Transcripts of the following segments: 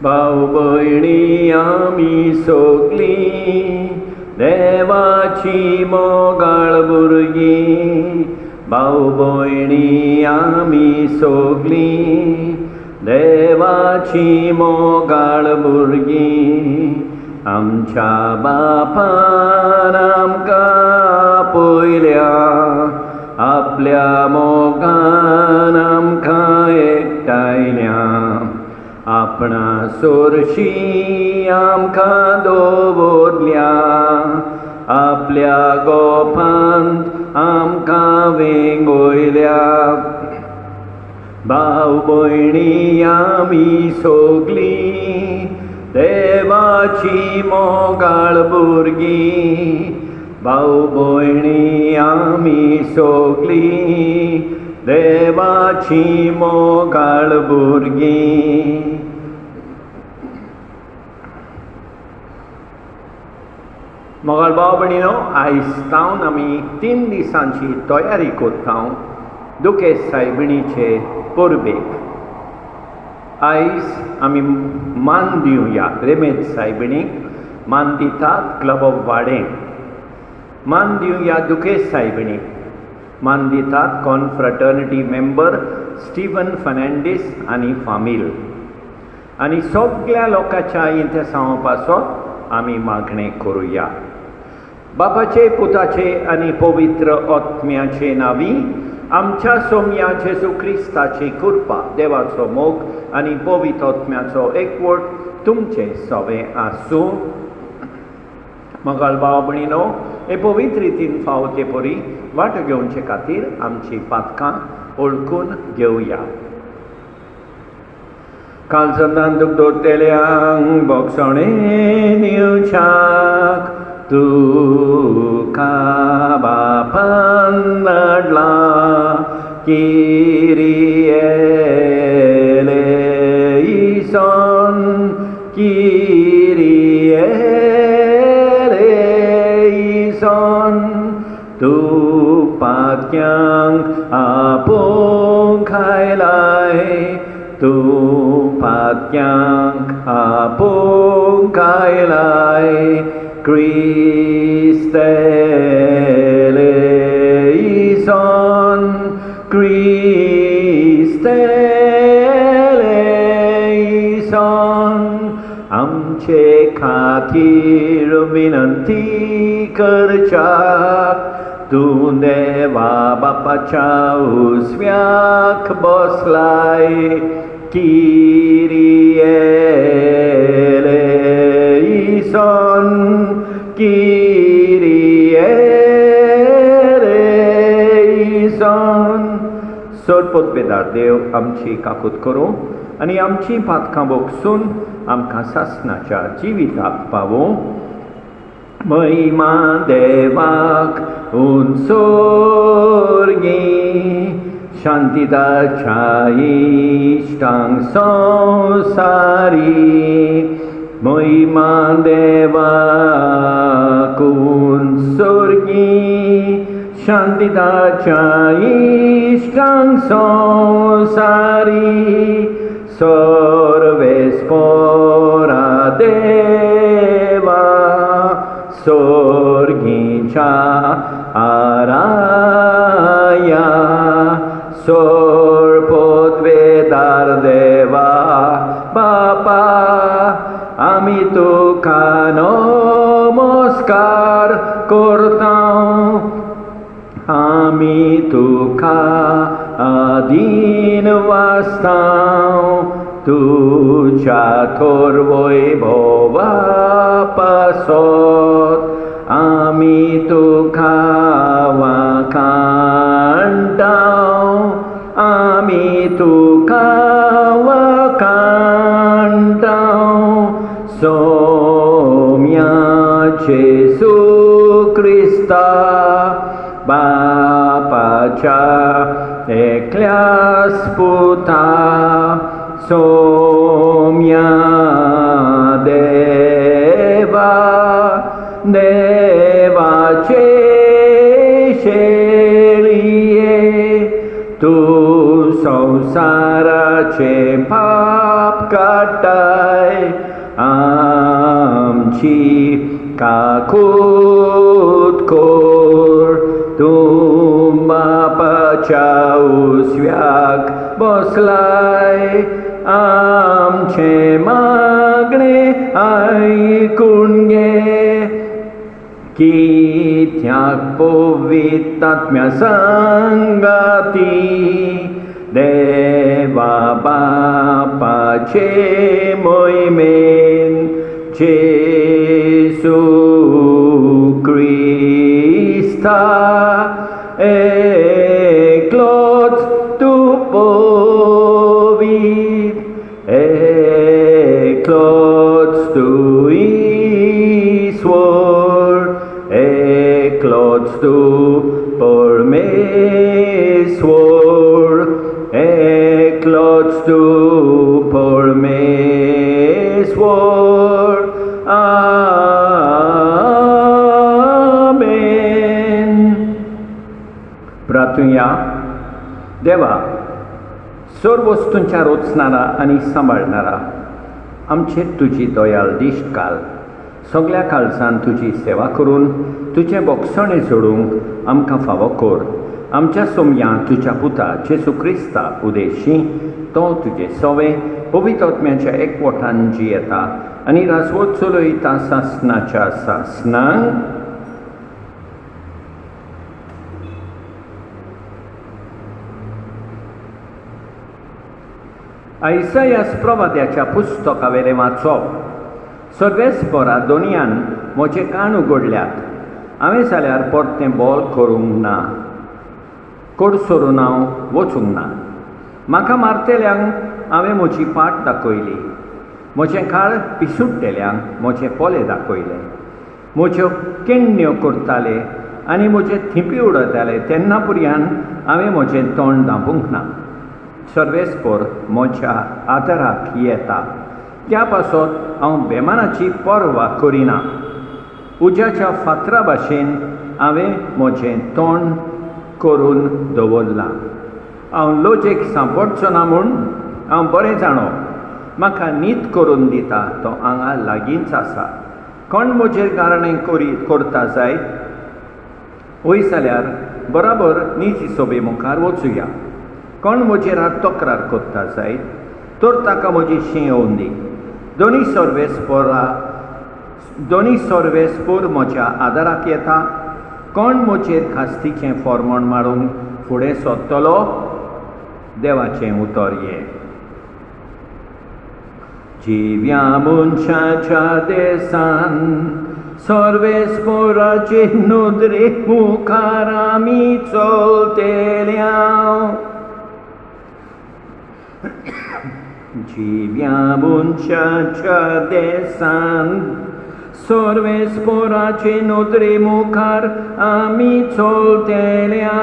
भाऊ भयणी आमी सगळीं देवाची मोगाळ भुरगीं. भाऊ भयणी आमी सगळीं देवाची मोगाळ भुरगीं. आमच्या बापान आमकां पयल्या आपल्या मोगान आमकां एकटायल्या. आपणा सोरशी आमकां दवरल्या आपल्या गोपांत आमकां वेंगयल्या. भाऊ भयणी आमी सगळीं देवाची मोगाळ भुरगीं. भाऊ भयणी आमी सगळीं देवाची मोगाळ भुरगीं. मोगाळ भाव भयणीनो, आयजतावन आमी 3 दिसांची तयारी करता दुखेस्त सायबिणीचे परबेक. आयज आमी मान दिवया रेमेद सायबिणीक. मान दितात क्लब ऑफ वाडें. मान दिवया दुखेस्त सायबिणीक. मान दितात कॉन्फ्रटर्निटी मेंबर स्टीवन फर्नांडीस आनी फामील. आनी सगळ्या लोकांच्या इंतेसांव पासत आमी मागणें करुया. बापाचे, पुताचे आनी पवित्र आत्म्याचे नांवी. आमच्या सोम्या जेजू क्रिस्ताची कृपा, देवाचो मोग आनी पवित्र आत्म्याचो एकवट तुमचे सवें आसूं. मोगाळ भाव भयणीनो, हे पवित्र रितीन फावो ते परी वाट घेवचे खातीर आमची पातकां ओळखून घेवया. कालसंदान दूख दोरतेल्यांक बोगसणें दिवच्याक तुका बापान धाडला. किरिये लेइसन, किरिये लेइसन. तूं पातक्यांक आपोवंक आयलाय. तूं पातक्यांक आपोवंक आयलाय. Christe eleison, Christe eleison. आमचे खातीर विनंती करच्याक तूं देवा बापाच्या उजव्याक बसलाय. किरिये eleison, किरिये eleison. सोडपोत बेदार देव आमची काकूत करूं आनी आमची पातकां बोगसून आमकां सासणाच्या जिविताक पावूं. महिमा देवाक उंचोर्गी, शांतीताच्या इश्टांक संवसारी. महिमा देवाक उंचोर्गी, शांतीताच्या इश्टांक संवसारी. सर्वेस्परा देवा सोर्गीच्या आराया. सोडपोत बेदार देवा बापा, आमी तुका नमस्कार करतां. आमी तुका आदीन वाजतां. तुज्या थोर वैभवा पासत आमी तुका वाखाणटां. आमी तुका वाखाणटां. सोम्या जेजू क्रिस्ता, बापाच्या एकल्याच पुता. सोम्या देवा, देवाचे शेळये. तूं संसाराचे पाप काटाय आमची काकूत कोर तूं बापाच्या उसव्याक बसलाय आमचे मागणे आयकून घे कित्याक पवित्र आत्म्या संगाती देवा बापाचे मोहिमेन जेसू क्रिस्ता एकलोच तूं पवित्र एकलोच तूं ईश्वर एकलोच तूं परमेश्वर एकलोच तूं परमेश्वर आमेन. प्रार्थुया. देवा, सर्व वस्तूंच्या रचणारा आनी सांबाळणारा आमचेर तुजी दयाल दिश्ट घाल. सगळ्या काळजान तुजी सेवा करून तुजें बोगसणें जोडूंक आमकां फावो कर. आमच्या सोमयां तुज्या पुता जेसू क्रिस्ता उदेशी तो तुजे सवे पवित्र आत्म्याच्या एकवटान जियेता आनी राजवट चलयता सासणाच्या सासणांक. आयसायास प्रवाद्याच्या पुस्तकावेलें वाचप. सर्वेस्परा दोनयान म्हजें कान उगडल्यात. हांवें जाल्यार परतें बोल करूंक ना, कोड सोडून हांव वचूंक ना. म्हाका मारतेल्यांक हांवें म्हजी पाट दाखयली, म्हजें काळ पिसुट्टेल्यांक म्हजे पोले दाखयले. म्हज्यो केण्ण्यो करताले आनी म्हजे थिंपी उडयताले तेन्ना पुर्यान हांवें म्हजें तोंड धांपूंक ना. सर्वेस्पर म्हज्या आदाराक येता, त्या पासत हांव बेमानाची पर्वा करिना. उज्याच्या फातरा भाशेन हांवें म्हजें तोंड करून दवरलां. हांव लोजेक सांपडचो ना म्हूण हांव बरें जाणो. म्हाका न्हीद करून दिता तो हांगा लागींच आसा. कोण म्हजेर गाराणें करता जायत वय जाल्यार बराबर नीज सोबे मुखार वचुया. कोण म्हजेर तक्रार करता जायत तर ताका म्हजी शीं येवून दी. दोनी सर्वेस्पर म्हज्या आदाराक येता. कोण म्हजेर खास्तीचें फॉर्मण मारूंक फुडें सरतलो देवाचें उतर ये. जिव्या मनशाच्या देसान सर्वेस्पराचे नदरे मुखार आमी चलतेल्या. जिव्या मनशाच्या देसान सर्वेस्पराचे नदरे मुखार आमी चलतेल्या.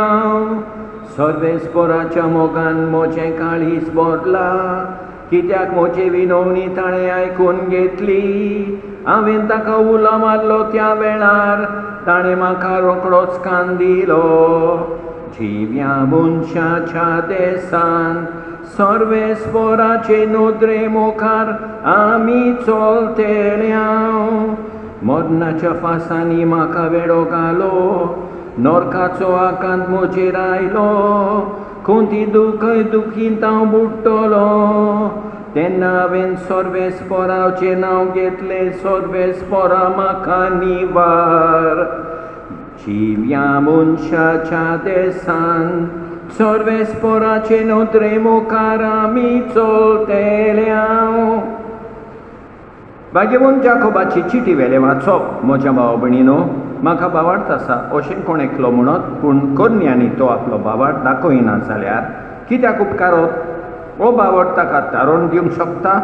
सर्वेस्पराच्या मोगान म्हजें काळीज भरला, कित्याक म्हजे विनवणी ताणें आयकून घेतली. हांवें ताका उलो मारलो त्या वेळार ताणें म्हाका रोखडोच कान दिलो. जिव्या मनशाच्या देसान सर्वेस्पराचे नदरे मुखार आमी चलतेल्या. मरणाच्या फासांनी म्हाका वेडो घालो, नरकाचो आकांत म्हजेर आयलो. कोणती दुखींत हांव बुडटलो तेन्ना हांवें सर्वेस्पराचें नांव घेतलें. सर्वेस्परा म्हाका निवार. जिव्या मनशाच्या देसान सर्वेस्पराचे नदरे मुखार आमी चलतेल्या. भाग्यवन जाकोबाची चिटी वेले वाचप. म्हज्या भाव भयणीनो, म्हाका भावार्थ आसा अशें कोण एकलो म्हणत, पूण कन्यांनी तो आपलो भावार्थ दाखयना जाल्यार कित्याक उपकारत? हो भावार्थ ताका तारण दिवंक शकता.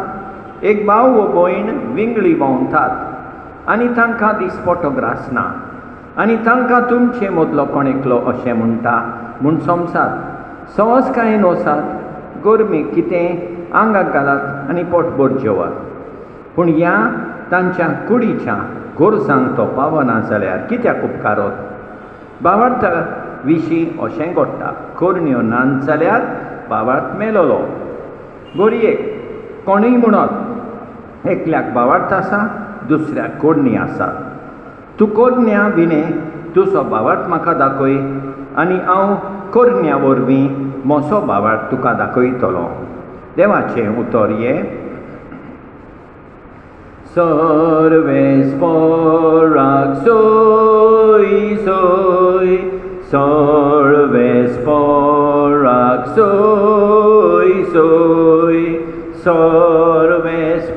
एक भाव वो भयण विंगळी भोंवतात आनी तांकां दिसपट्टो ग्रास ना आनी तांकां तुमचे मदलो कोण एकलो अशें म्हणटा म्हूण समजात. सहज कांय नोसात, गरमेक कितें आंगाक घालात आनी पोटभर जेवात. पूण ह्या तांच्या कुडीच्या गोरसांक तो पावना जाल्यार कित्याक उपकारत? भावार्था विशीं अशें घडटा. करण्यो नात जाल्यार भावार्थ मेलोलो. गोरयेक कोणूय म्हणत एकल्याक भावार्थ आसा, दुसऱ्याक कोडणी आसा. तूं कोडण्या विने तुजो भावार्थ म्हाका दाखय आनी हांव कोडण्या वरवीं म्हजो भावार्थ तुका दाखयतलो. देवाचें उतर हे. सर्वेस्पराक सोय सोय, सर्वेस्पराक सोय सोय, सर्वेस्पराक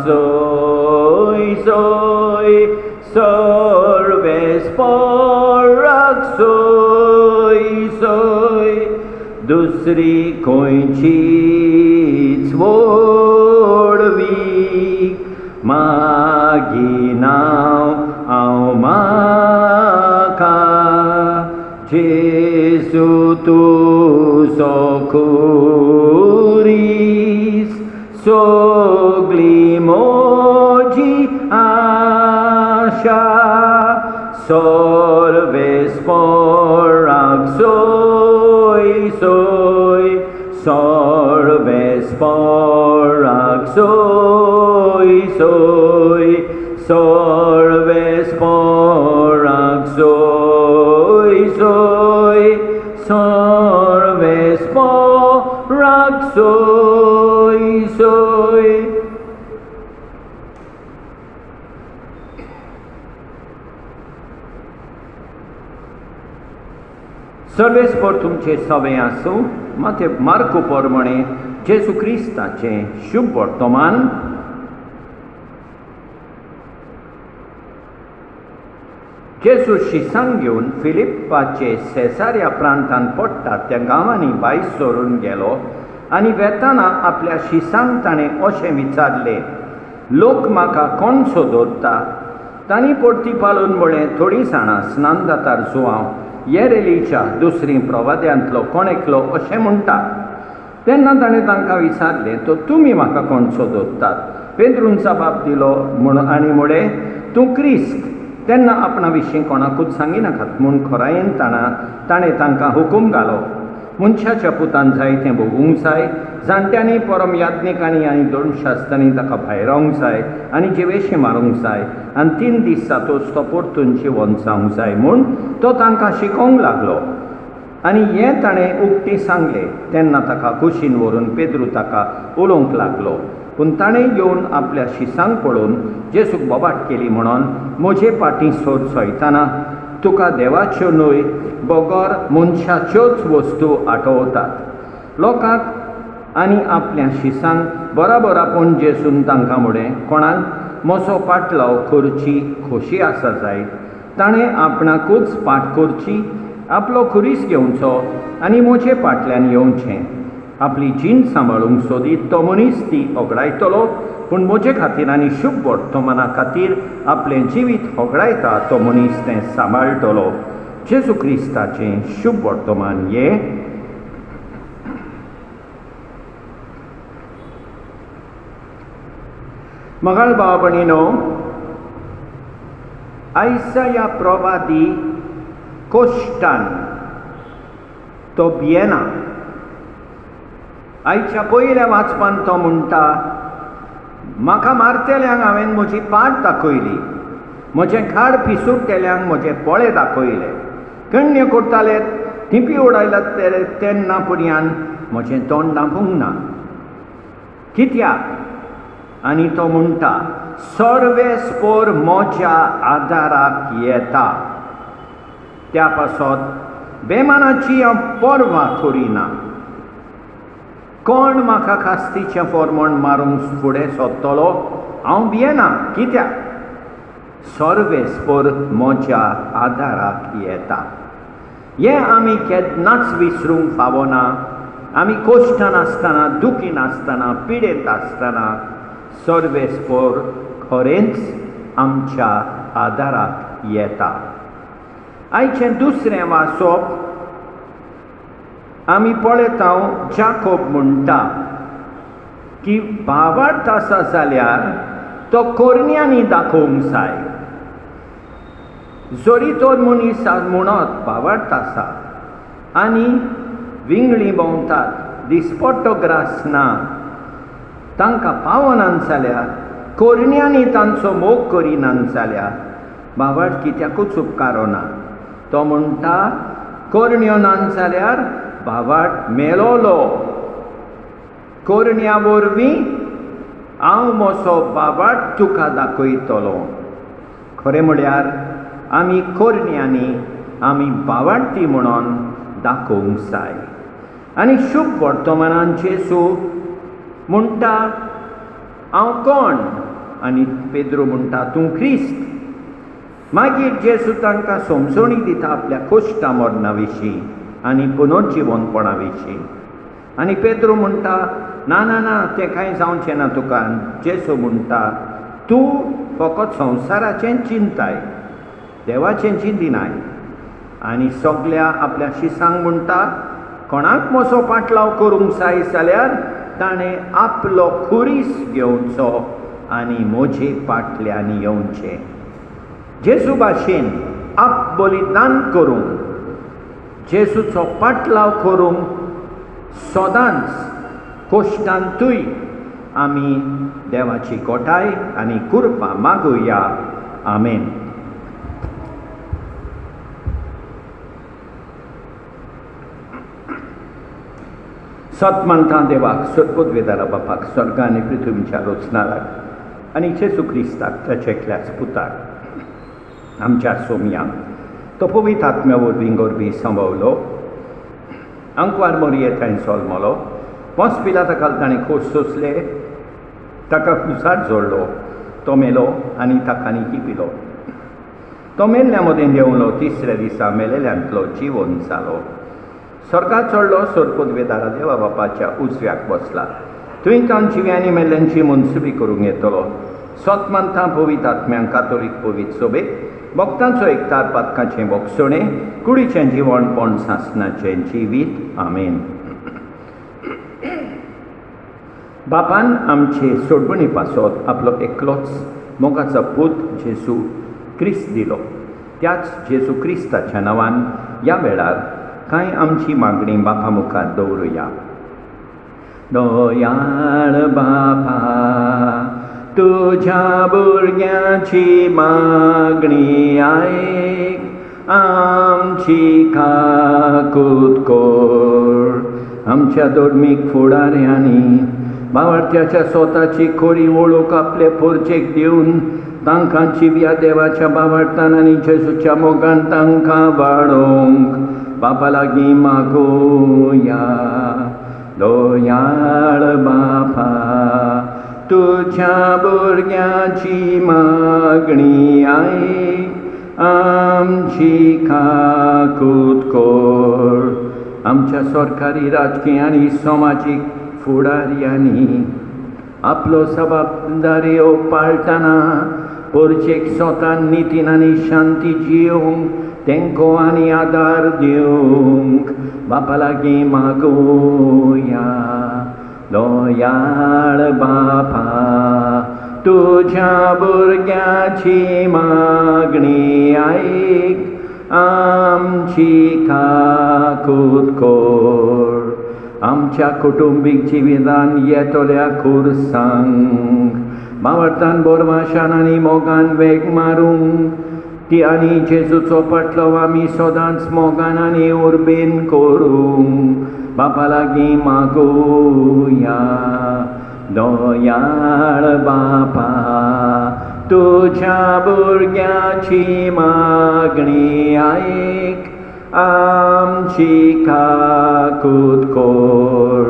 सोय सोय, सर्वेस्पराक सोय सोय. दुसरी खंयचीच वडवीक मागिनाव हांव म्हाका. जेसू तुजो खुरीस सगळी म्हजी आशा. सर्वेस्पराक सोय सोय, सर्वेस्पराक सोय सोय, सर्वेस्पराक सोय सोय, सर्वेस्पराक सोय सोय. सर्वेस्पर तुमचे सवे आसूं. माते मार्को प्रमाणे जेजू क्रिस्ताचें शुभ वर्तमान. जेजू शिसांक घेवन फिलिप्पाचे सेसारिया प्रांतांत पडटा त्या गांवांनी भायर सरून गेलो आनी वेताना आपल्या शिसांक ताणें अशें विचारलें, लोक म्हाका कोण सोदता? तांणी परती पालून म्हळें, थोडीं जाणां स्नान जातार सुवांव येरेलीच्या दुसरी प्रवाद्यांतलो कोण एकलो अशें म्हणटा. तेन्ना ताणें तांकां विचारलें, तो तुमी म्हाका कोण सोदतात? पेद्रून जबाब दिलो आनी म्हळें, तूं क्रिस्त. तेन्ना आपणा विशीं कोणाकूच सांगिनाकात म्हूण खोरायेन ताणें तांकां हुकूम घालो. मनशाच्या पुतान जायतें भोगूंक जाय, जाणट्यांनी परम याज्ञिकांनी आनी दोन शास्त्रांनी ताका भायर रावंक जाय आनी जिवेशी मारूंक जाय आनी 3 दीस जातूच तो परतून जिवंत जावंक जाय म्हूण तो तांकां शिकोवंक लागलो. आनी हें ताणें उक्ती सांगलें. तेन्ना ताका कुशीन व्हरून पेद्रू ताका उलोवंक लागलो. पूण ताणें येवन आपल्या शिसांक पळोवन जेजूक बोबाट केली म्हणोन, म्हजे फाटीं सोर सोयताना तुका देवाच्यो न्हय बोगोर मनशाच्योच वस्तू आठवतात. लोकांक आनी आपल्या शिसांक बराबर आपोवन जेजून तांकां म्हळें, कोणाक म्हजो पाटलाव करची खोशी आसा जायत, ताणें आपणाकूच पाट करची, आपलो खुरीस घेवचो आनी म्हजे फाटल्यान येवचें. आपली जीण सांबाळूंक सोदीत तो मनीस ती होगडायतलो, पूण म्हजे खातीर आनी शुभ वर्तमाना खातीर आपलें जिवीत होगडायता तो मनीस तें सांबाळटलो. जेजू क्रिस्ताचें शुभ वर्तमान हे. मगाळ भाव भयणीनो, आयसाया प्रवादी कोश्टान तो भियेना. आयच्या पयल्या वाचपान तो म्हणटा, म्हाका मारतेल्यांक हांवें म्हजी पाट दाखयली, म्हजें खाड पिसूट केल्यांक म्हजे पोळे दाखयले, कण्य करताले थिंपी उडयला तेन्ना पर्यान म्हजें तोंड दाखोवंक ना. कित्याक? आनी तो म्हणटा, सर्वेस्पर म्हज्या आदाराक येता. त्या पासत बेमानाची हांव पर्वा करिना. कोण म्हाका कास्तीचें फॉर्मण मारूंक फुडें सोदतलो, हांव भियेना. कित्याक? सर्वेस्पर म्हज्या आदाराक येता. हें आमी केन्नाच विसरूंक फावना. आमी कोश्टान आसतना, दुखीन आसतना, पिडेंत आसतना सर्वेस्पर खरेंच आमच्या आदाराक येता. आयचें दुसरें वाचप आमी पळयता, जाकोब म्हणटा की भावार्थ आसा जाल्यार तो कोरण्यांनी दाखोवंक जाय. जरी तो मनीस म्हणत भावार्थ आसा आनी विंगळी भोंवतात, दिसपट्टो ग्रास ना, तांकां पावनात जाल्यार, कोरण्यांनी तांचो मोग करिनात जाल्यार बाबाड कित्याकूच उपकारो ना. तो म्हणटा कोरण्यो नात जाल्यार बाबाड मेलोलो. कोरण्या वरवीं हांव म्हजो बाबाड तुका दाखयतलो. खरें म्हळ्यार आमी कोरण्यांनी आमी बावाडटी म्हणून दाखोवंक जाय. आनी शुभ वर्तमानान जेजू म्हणटा हांव कोण? आनी पेद्रो म्हणटा तूं क्रिस्त. मागीर जेजू तांकां समजणी दिता आपल्या कोश्टा मरणा विशीं आनी पुनर्जिवनपणा विशीं. आनी पेद्रो म्हणटा ना ना ना तें कांय जावचें ना तुका. जेजू म्हणटा तूं फकत संवसाराचें चिंताय, देवाचें चिंतिनाय. आनी सगल्या आपल्या शिसांक म्हणटा कोणाक म्हजो पाटलाव करूंक जाय जाल्यार ताणें आपलो खुरीस घेवचो आनी म्हजे पाटल्यान येवचें. जेजू भाशेन आप बलिदान करूंक, जेजूचो पाटलाव करूंक सदांच कोश्टांतूय आमी देवाची गोठाय आनी कृपा मागुया. आमेन. सत मानता देवाक, सदपदवेदारा बापाक, स्वर्ग आनी पृथ्वीच्या रचणाराक आनी जेजू क्रिस्ताक ताचे एकल्याच पुताक आमच्या सोमयांक तो पवित्र आत्म्या वरवीं गोरबी सांबाळलो. अंकवार मोरये थंय सोलमलो. पोंस पिलाताकाल ताणें खोस सोंसले, ताका खुसार जोडलो. तो मेलो आनी ताका न्ही पिलो. तो मेल्ल्या मदें देंवलो. तिसऱ्या दिसा मेलेल्यांतलो जिवन जालो. स्वर्गात चडलो. सदपदवेदारा देवा बापाच्या उजव्याक बसला. थंय तांची जिव्यांनी मेल्ल्यांची मनसुबी करूंक येतलो. सत मानता पवित्र आत्म्यांक, कातोलीक पवित्र सभेक, भक्तांचो एकतार, पातकाचें भोगसणें, कुडीचें जिवणपण, सासणाचें जिवीत. आमेन. बापान आमचे सोडवणी पासत आपलो एकलोच मोगाचो पूत जेजू क्रिस्त दिलो. त्याच जेजू क्रिस्ताच्या नांवान ह्या वेळार कांय आमची मागणी बापा मुखार दवरुया. दयाळ बापा, तुझ्या भुरग्याची मागणी आयक, आमची काकूत कोर. आमच्या धर्मीक फुडाऱ्यांनी बावार्थ्याच्या स्वताची खरी वळख आपले पोरचेक दिवन तांकां जिव्या देवाच्या बावार्थान आनी जेजूच्या मोगान तांकां वाडोवंक बापा लागीं मागुया. दयाळ बापा, तुझ्या भुरग्याची मागणी आयक, आमची काकूत कोर. आमच्या सरकारी, राजकीय आनी समाजीक फुडाऱ्यांनी आपलो जबाबदारी पाळटना पोरचेक स्वतान नितीन आनी शांती जियोवंक तेंको आनी आदार दिवंक बापा लागीं मागुया. दयाळ बापा, तुझ्या भुरग्याची मागणी आयक, आमची काकूत कोर. आमच्या कुटुंबीक जिवितान येतोल्या खुर्सांक बावार्थान बोरवाशान आनी मोगान वेग मारूंक ती आनी जेजूचो पाटलो आमी सदांच मोगान आनी उर्बेन करूंक बापा लागीं मागुया. दयाळ बापा, तुझ्या भुरग्याची मागणी आयक, आमची काकूत कोर.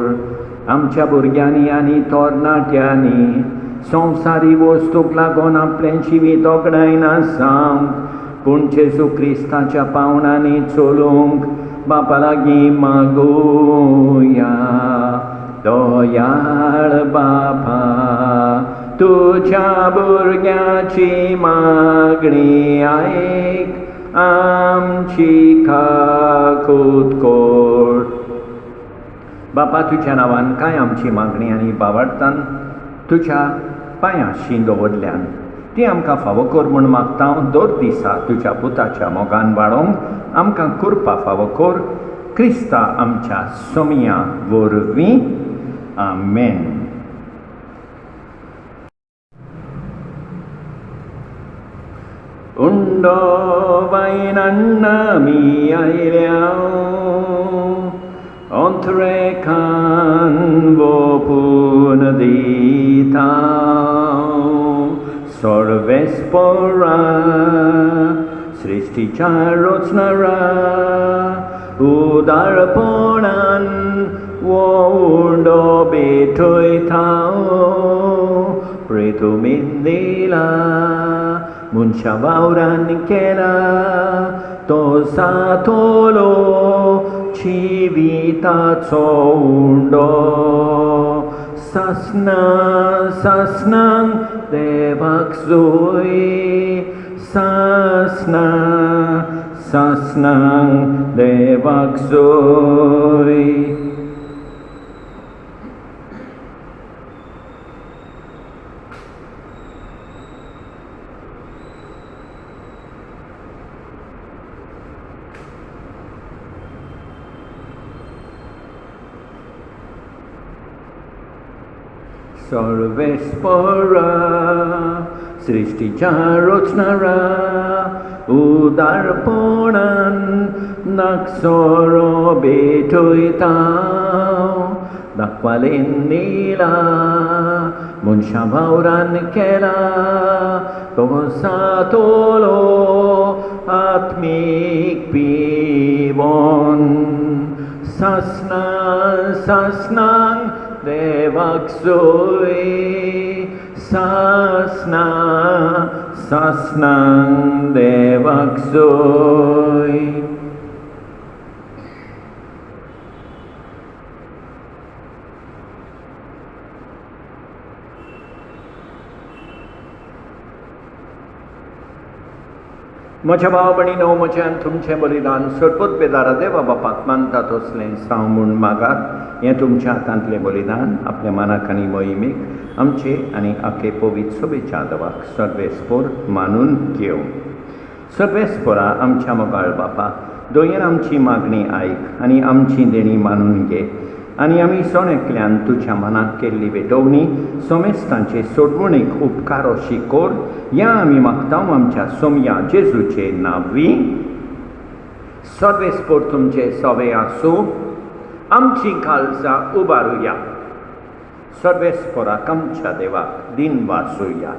आमच्या भुरग्यांनी आनी तरणाट्यांनी संवसारी वस्तूक लागून आपलें जिवीत ओगडायना सांग, पूण जेजू क्रिस्ताच्या पावनांनी चलूंक बापा लागीं मागुया. दयाळ बापा, तुझ्या भुरग्याची मागणी आयक, आमची काकूत कोर. बापा, तुज्या नांवान कांय आमची मागणी आनी बावार्थान तुज्या पांयाशी दवरल्यान ती आमकां फावो कर म्हूण मागता. दर दिसा तुज्या पुताच्या मोगान वाडोवंक आमकां कृपा फावो कर. क्रिस्ता आमच्या सोमिया वरवीं आमेन. उंडो बायनान्नामी आयल्या अंतरेखान वोपून दिता सर्वेस्परा सृष्टीच्या रचणारा उदारपणान उंडो बेठयता प्रेतुमीन दिला मनशा वावरान केला तो सातोलो जिविताचो उंडो सासनांक देवाक जोय सासनांक देवाक जोय. सर्वेस्परा सृष्टीच्या रचणारा उदारपणान नागसोरो बेठयता दाखवालेन दिला मनशा वावरान केला तो सातोलो आत्मीक पिवोन सासनांक देवाक जोय सासनांक देवाक जोय. म्हज्या भाव भयणीनो, म्हज्यान तुमचें बलिदान सरपत बेदारा देवा बापाक मानता तसलें साव म्हूण मागात. हें तुमच्या हातांतलें बलिदान आपल्या मनाक आनी मोहिमेक आमचे आनी आखे पवित्र सभेच्या देवाक सर्वेस्पर मानून घेवं. सर्वेस्परा आमच्या मोगाळ बापा, दोयेन आमची मागणी आयक आनी आमची देणी मानून घे आनी आमी सोनेकल्यान तुज्या मनाक केल्ली वेटोवणी सोमेस्तांचे सोडवणीक उपकार अशी कोर. ह्या आमी मागतांव आमच्या सोमया जेजूचे नांवी. सर्वेस्पर तुमचे सवे आसूं, आमची खालसा उबारुया. सर्वेस्पराक आमच्या देवाक दिन वासुया.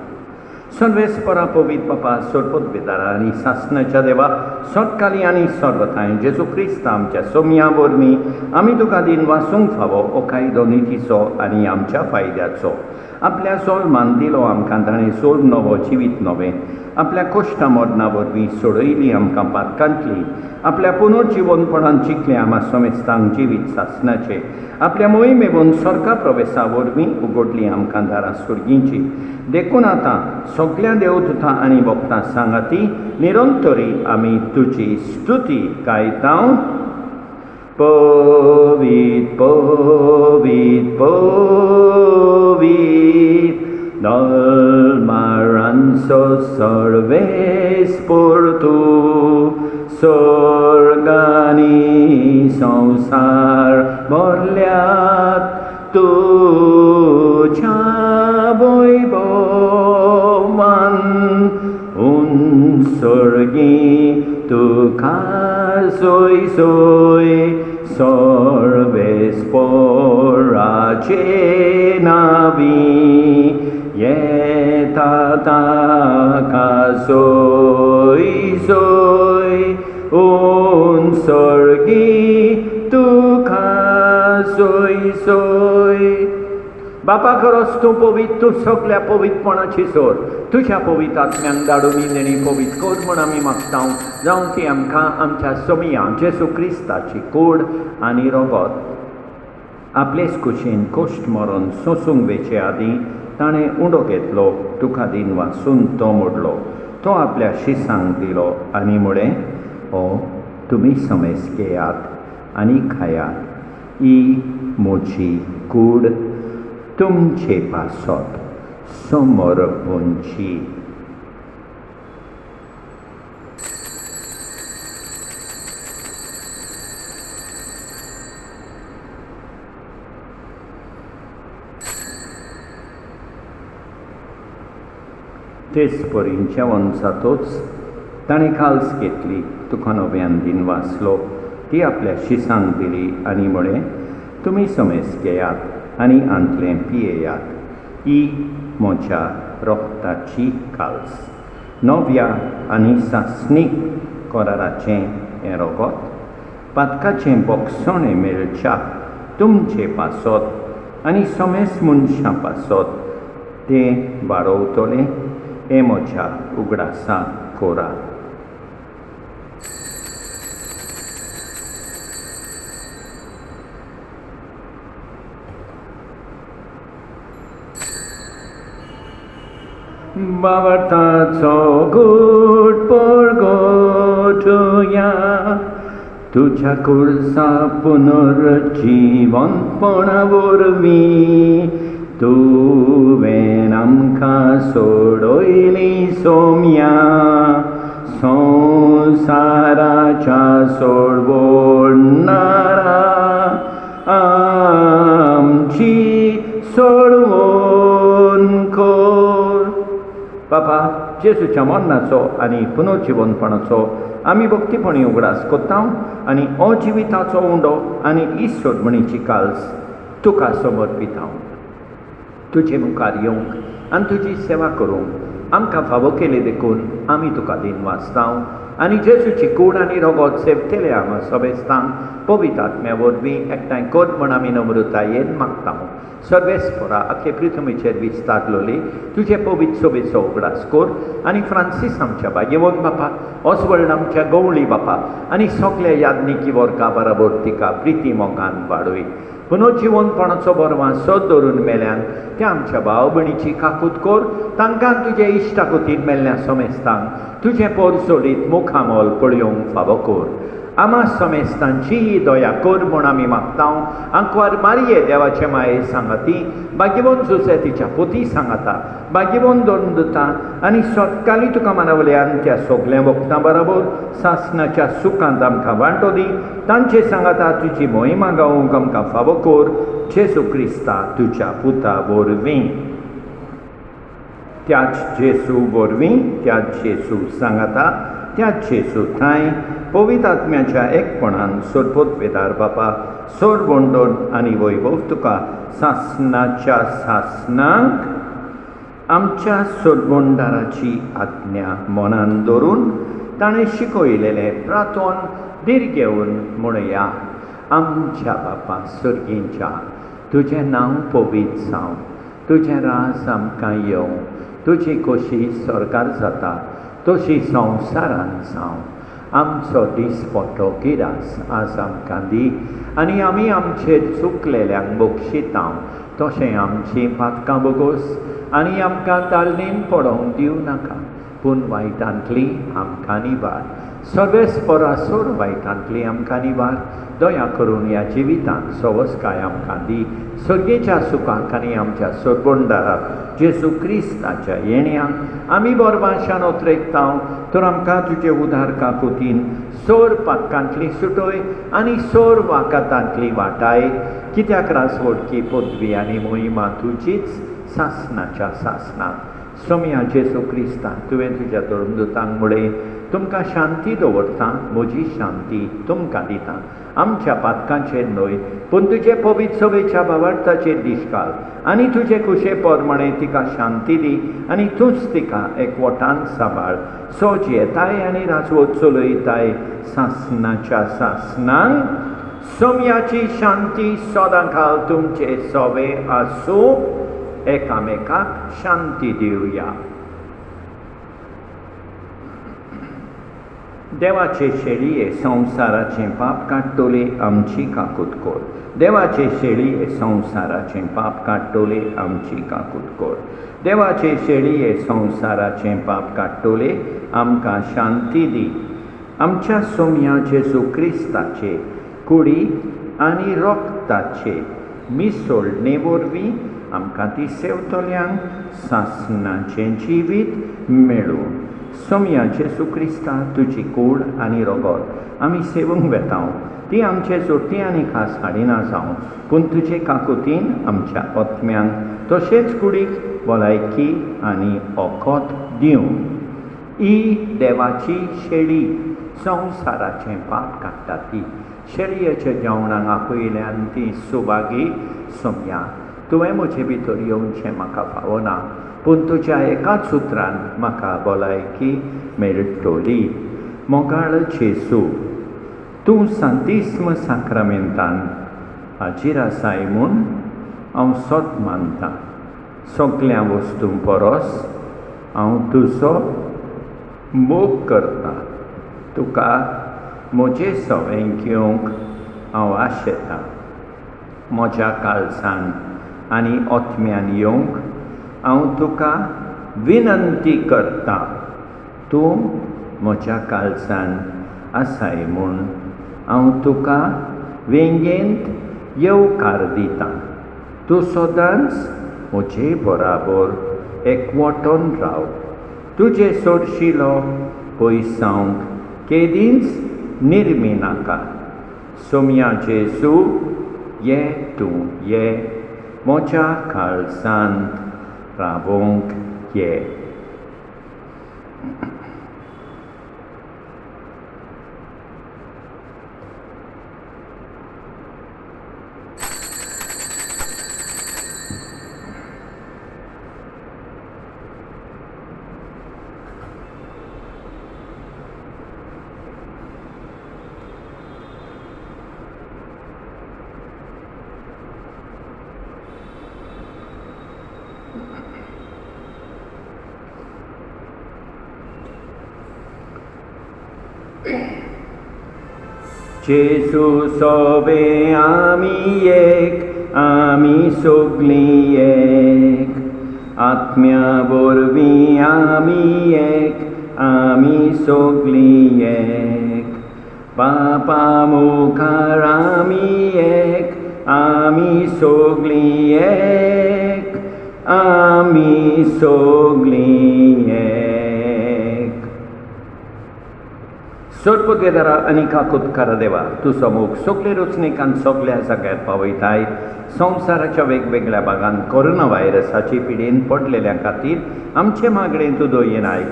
सर्वेस्परा पवित्र बापा, सरपत बेदारा आनी सासणाच्या देवा, सतकाली आनी सर्वथांय जेजू क्रिस्त आमच्या सोमया वरवीं आमी तुका दिन वासूंक फावो हो कायदो नितीचो आनी आमच्या फायद्याचो. आपल्या सोलमान दिलो आमकां ताणें सोल नवो जिवीत नवें. आपल्या कोश्टा मरना वरवीं सोडयली आमकां पातकांतली. आपल्या पुनर्जिवनपणान जिखले आमा सोमेस्तांक जिवीत सासणाचे. आपल्या मोहिमेवून स्वर्गा प्रवेशा वरवीं उगडली आमकां दारां सुर्गींची. देखून आतां सगळ्या देवदूतां आनी भक्तां सांगाती निरंतरी आमी तुजी स्तुती गायतांव. पवित्र पवित्र पवित्र दलमारांचो सर्वेस्पर तूं, स्वर्गानी संसार भरल्यात तुज्या वैभवान. उंचर्गी तुका सोय सोय सर्वेस्पराचे नावी. येता ताका सोय सोय उंचर्गी तुका सोय सोय. बापा खरोच तूं पवित्र, तूं सगळ्या पवित्रपणाची सोर. तुज्या पवित्र आत्म्यांक धाडून देणी पवित्र कोर म्हूण आमी मागतांव. जावं ती आमकां आमच्या सोमया जेजू क्रिस्ताची कूड आनी रगत आपलेच कुशीन कोश्ट मरून सोंसूंक वेचे आदीं ताणें उंडो घेतलो, तुका दिन वासून तो मोडलो. तो आपल्या शिसांक दिलो आनी म्हळें, हो तुमी समेस घेयात आनी खायात. ही म्हजी कूड तुमचे पासत समर्पणची. तेचपरींच्या वंशातूच ताणें काल्स घेतली, तुका नव्यान दिन वाचलो, ती आपल्या शिसांक दिली आनी म्हळें, तुमी समेस घेयात आनी आंतलें पियेयात, ही म्हज्या रोगताची काल्स. नव्या आनी सासणीक कराराचें हें रोगत पातकाचें बोगसणें मेळच्याक तुमचे पासत आनी समेस मनशां पासत तें बारोवतलें, हें म्हज्या उगडासा कोरा. बावटाचो घोट परगटुया, तुझ्या कुर्सा पुनर्जीवनपणा वरवीं तुवें आमकां सोडयली सोम्या, संवसाराच्या सोडवणारा आमची सोडवण कर. बापा, जेसूच्या मरणाचो आनी पुनर्जीवनपणाचो आमी भक्तीपणी उगडास कोत्ता आनी अजिविताचो उंडो आनी इश्वरमणीची काल्स तुका समर्पिता. तुजे मुखार येवंक आनी तुजी सेवा करूंक आमकां फावो केले देखून आमी तुका दिन वाचता आनी जेसूची कूड आनी रगत सेवतले हांगा समेस्तांक पवित्र आत्म्या वरवीं एकठांय कर म्हण आमी नम्रतायेन मागता. सर्वेस्परा आखे पृथ्वीचेर विस्तारलोली तुजे पवित्र सोबेचो उगडास कर आनी फ्रांसीस आमच्या बागेवंत बापा, ऑस्वल्ड आमच्या गवळी बापा आनी सगल्या याज्ञिकी वर्गा बरोबर तिका प्रिती मोगान वाडय. पुनर्जीवनपणाचो बरवां सद धरून मेल्यान त्या आमच्या भाव भयणीची काकूट कर, तांकां तुजे इश्टाकुतीन मेल्ल्या समेस्तांक तुजें पोर सोडीत मुखामोल पळयोवंक फावो कर. आमा समेस्तांची ही दया कर म्हूण आमी मागता. आंकवार मारये देवाचे माये सांगाती, भाग्यवंत जोसेफीच्या पोती सांगाता, भाग्यवंत दोन दुतां आनी सतकाली तुका मानवल्यान त्या सगल्या वखदां बरोबर सासणाच्या सुखांत आमकां वांटो दी. तांचे सांगाता तुजी मोहिमा गावूंक आमकां फावो कर, जेसू क्रिस्ता तुज्या पुता वरवीं. त्याच जेसू वरवीं, त्याच जेसू सांगाता, त्याच जेसू थंय पवित्र आत्म्याच्या एकपणान सोडपोतवेदार बापा, सोड वंडोन आनी वैभव तुका सासणाच्या सासणांक आमच्या सोडवंडाराची आज्ञा मनान दवरून ताणें शिकयलेलें प्रार्थोन धीर घेवन म्हणया. आमच्या बापा सर्गींच्या, तुजें नांव पवित्र जावं, तुजें रास आमकां येवं, तुजी खोशी सरकार जाता तशी संवसारान जावं. आमचो दिसपट्टो गिरास आज आमकां दी आनी आमी आमचेर चुकलेल्यांक बक्षिता तशें आमची पातकां बोगोस आनी आमकां ताळणेन पडोवंक दिवं नाका, पूण वायटांतली आमकां निवार. सर्वेस्परा सोड वायटांतली आमकां निवार. दया करून ह्या जिवितांत सवस्काय आमकां दी. सर्गेच्या सुखाक आनी आमच्या सोडवंडाराक जेसू क्रिस्ताच्या येण्याक आमी बरबाशान ओतरेकता. तर आमकां तुजे उदार काकुतीन सोर पातकांतली सुटय आनी सोर वाकातांतली वाटाय, कित्याक रासवडकी पदवी आनी मोहिमा तुजीच सासणाच्या सासणाक. सोम्या जेसू क्रिस्ता, तुवें तुज्या धर्मदुतांक म्हळें, तुमकां शांती दवरता, म्हजी शांती तुमकां दिता. आमच्या पातकांचेर न्हय, पूण तुजे पवित्र सभेच्या भावार्थाचेर दीश घाल आनी तुजे कुशे पोरमणे तिका शांती दी आनी तूंच तिका एकवटान सांबाळ. सोज येताय आनी राजवट चलयताय सासणाच्या सासणांक. सोम्याची शांती सदांकाळ तुमचे सोबे आसूं. एकामेकाक शांती दिवया. देवाचे शेळये संवसाराचें पाप काडटोले आमची काकूट कर. देवाचे शेळये संवसाराचें पाप काडटोले आमची काकूट कर. देवाचे शेळये संवसाराचें पाप काडटोले आमकां शांती दी. आमच्या सोम्या जेसू क्रिस्ताचे कुडी आनी रोगताचे मिसळणे वरवीं आमकां ती सेवतल्यांक सासणाचें जिवीत मेळूं. सोम्या जेसू क्रिस्ता, तुजी कूड आनी रोगत आमी सेवूंक वेता. ती आमचे जोडटी आनी खास हाडिना जावं, पूण तुजे काकुतीन आमच्या आत्म्यांक तशेंच कुडीक भलायकी आनी ओखोत दिवं. ही देवाची शेळी संवसाराचें पाप काडटा ती. शेळयेच्या जेवणाक आपयल्यान ती सुभागी सोम्या, तुवें म्हजे भितर येवचें म्हाका फावना, पूण तुज्या एकाच उतरान म्हाका भलायकी मेळटली. मोगाळ जेसू, तूं सांतिस्म साक्रामेंतान हाजीर आसाय म्हूण हांव सोत मानतां. सगळ्या वस्तूं परस हांव तुजो मोग करतां. तुका म्हजे सवें घेवंक हांव आशेतां. म्हज्या काळजान आनी ओतम्यान येवंक हांव तुका विनंती करतां. तूं म्हज्या काळजान आसाय म्हूण हांव तुका वेंगेंत येवकार दितां. तूं सदांच म्हजे बराबर एकवटून राव. तुजे सोडशिलो पयसांक केदींच निर्मी नाका. सोम्या जेसू, ये तूं ये म्हज्या काळजांत रावोंक ये. जेसू सोबे आमी एक, आमी सोगलीं एक. आत्म्या वरवीं आमी एक, आमी सोगलीं एक. बापा मुखार आमी एक, आमी सोगलीं एक, आमी सोगलीं एक. सोडपगेदारा अनिका कुतकारा देवा, तुजो मोग सगळे रचणेकान सगळ्या जाग्यार पावयताय. संवसाराच्या वेगवेगळ्या भागांत कोरोना व्हायरसाची पिडेन पडलेल्या खातीर आमचे मागणें तूं दोयेनाय.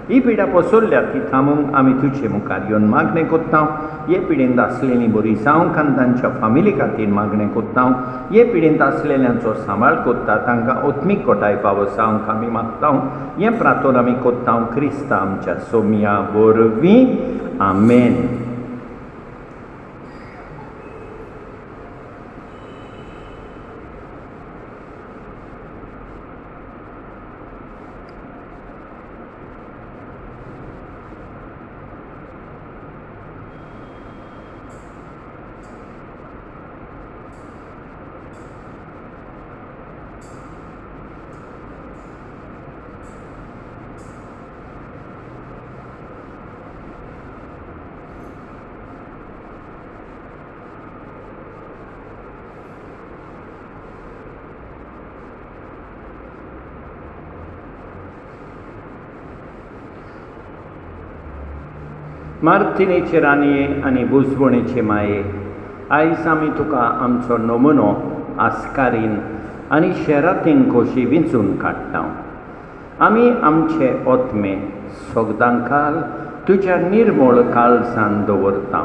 ही पिडा पसरल्या ती थांबूंक आमी तुजे मुखार येवन मागणें कोत्तां. हे पिडेंत आसलेलीं बरी जावंक आनी तांच्या फामिली खातीर मागणें कोत्तां. हे पिडेंत आसलेल्यांचो सांबाळ कोत्ता, तांकां ओत्मीक घोटाय फावो जावंक आमी मागतां. हें प्रार्थोन आमी कोत्तां क्रिस्ता आमच्या सोम्या वरवीं. आमेन. मार्तिनेचे रानये आनी बुजवणेचे माये, आयज आमी तुका आमचो नमुनो आस्कारीन आनी शेरातीन खोशी विंचून काडटा. आमी आमचे ओतमे सोगदांकाल तुज्या निर्मळ काळजान दवरता.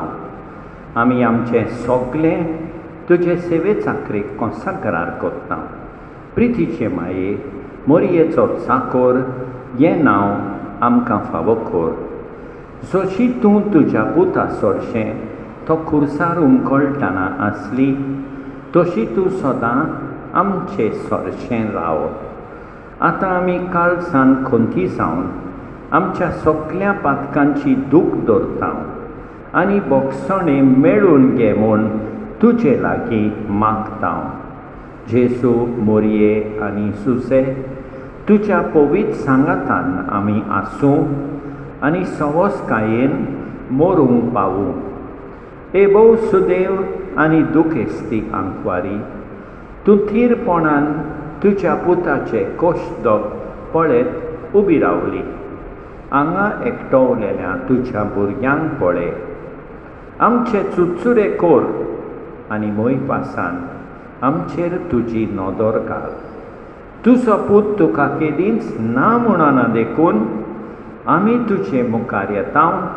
आमी आमचें सोगलें तुजे सेवे चाकरेक कोंसाग्रार कोत्ता. प्रितीचे माये, मोरयेचो चाकोर हें नांव आमकां फावो कोर. जशी तूं तुज्या पुता सोडशें तो खुर्सार उमकळटना आसली, तशी तूं सदां आमचे सोरशें राव. आतां आमी काळजान खोंती जावन आमच्या सगळ्या पातकांची दूख धरता आनी बोगसणे मेळून घे म्हूण तुजे लागीं मागता. जेसू, मोरये आनी सुसे, तुज्या पवित्र सांगातान आमी आसूं आनी सवस्कायेन मोरूंक पावूं. हे भोव सुदेव आनी दुखेस्ती आंकवारी, तूं थीरपणान तुज्या पुताचे कोश्ट पळयत उबी रावली. हांगा एकटवलेल्या तुज्या भुरग्यांक पळय. आमचे चुचुरे कोर आनी मोयपासान आमचेर तुजी नदर घाल. तुजो पूत तुका केदींच ना म्हणना देखून आमी तुजे मुखार येता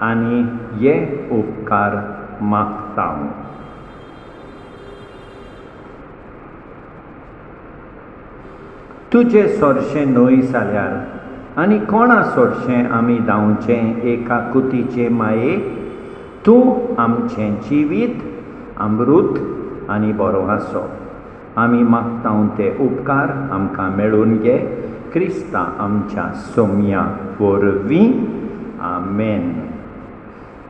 आनी हे उपकार मागता. तुजें सोरशें न्हय जाल्यार आनी कोणा सोरशें आमी धांवचें एका कुतीचे मायेक. तूं आमचें जिवीत, अमृत आनी बरो आसो. आमी मागता ते उपकार आमकां मेळून घे क्रिस्ता आमच्या सोम्या वरवीं. आमेन.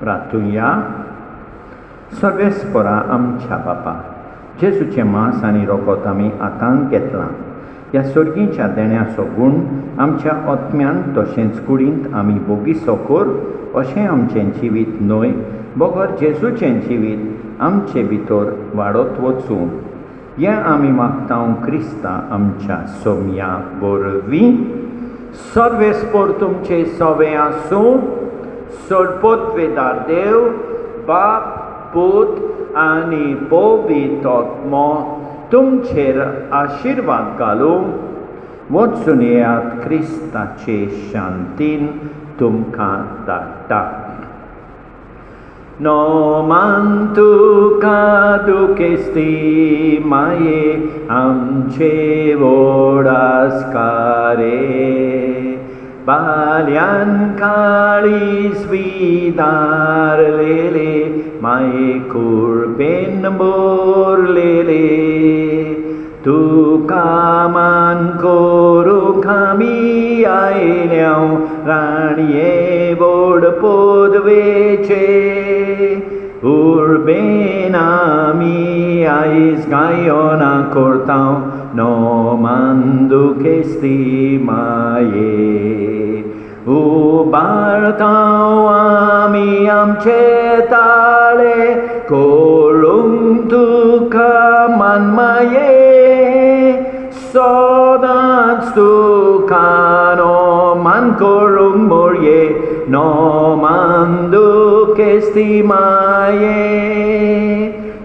प्रार्थुया. सर्वेस्परा आमच्या बापा, जेजूचें मांस आनी रोगोत आमी आतांक घेतलां. ह्या सर्गीच्या देण्याचो गूण आमच्या आत्म्यान तशेंच कुडींत आमी बोगिसो कर, अशें आमचें जिवीत न्हय, बोगोर जेजूचें जिवीत आमचे भितर वाडत वचूं. हें आमी मागता क्रिस्ता आमच्या सोम्या वरवीं. सर्वेस्पर तुमचे सवे आसूं. सर्वोत्वेदार देव, बाप, पूत आनी पवित्र आत्मो तुमचेर आशिर्वाद घालूं. वचून येयात क्रिस्ताचे शांतीन तुमकां धाडटा. नोमान तुका दुखेस्ती माये आमचे व्हड आस्कारे. बाल्यान काळीज विदारलेले माये कुर्बेन भरलेले. तुका मान करूंक आमी आयल्या राणये व्हड पदवेचे. उर्बेन आमी आयज गायोना करता नोमान दुखेस्ती माये. उबारता आमी आमचे ताळे करूंक तुका मान माये. सदांच तुका नोमान करूंक मोरये नोमान दुखेस्ती माये.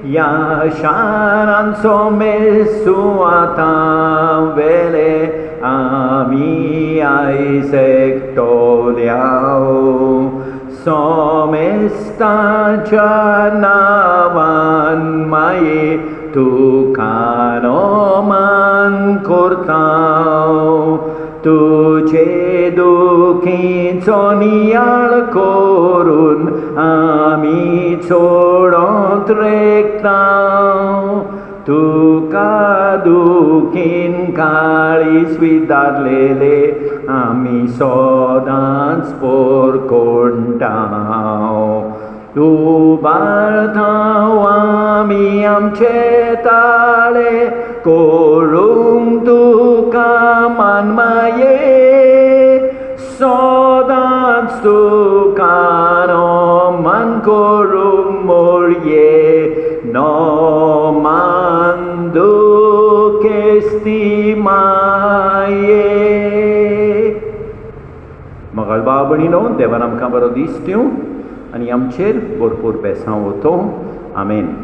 या शारांचो मेसू आतां वेले आमी आयज एकटोल्या. सोमेस्ताच्या नांवान माये तुका नोमान करता. तुजे दुखीचो नियाळ करून आमी चोडोत रेखता. तुका दुखीन काळीज विदारलेले आमी सदांच पोरकोंटा. उबारता आमी आमचे ताळे करूंक तुका मान माये. सदांच तुका नोमान करूंक मोरये नोमान दुखेस्ती माये. मगळ भाव भयणीनो, देवान आमकां बरो दीस दिवं आनी आमचेर भरपूर बेसांव वतो. आमेन.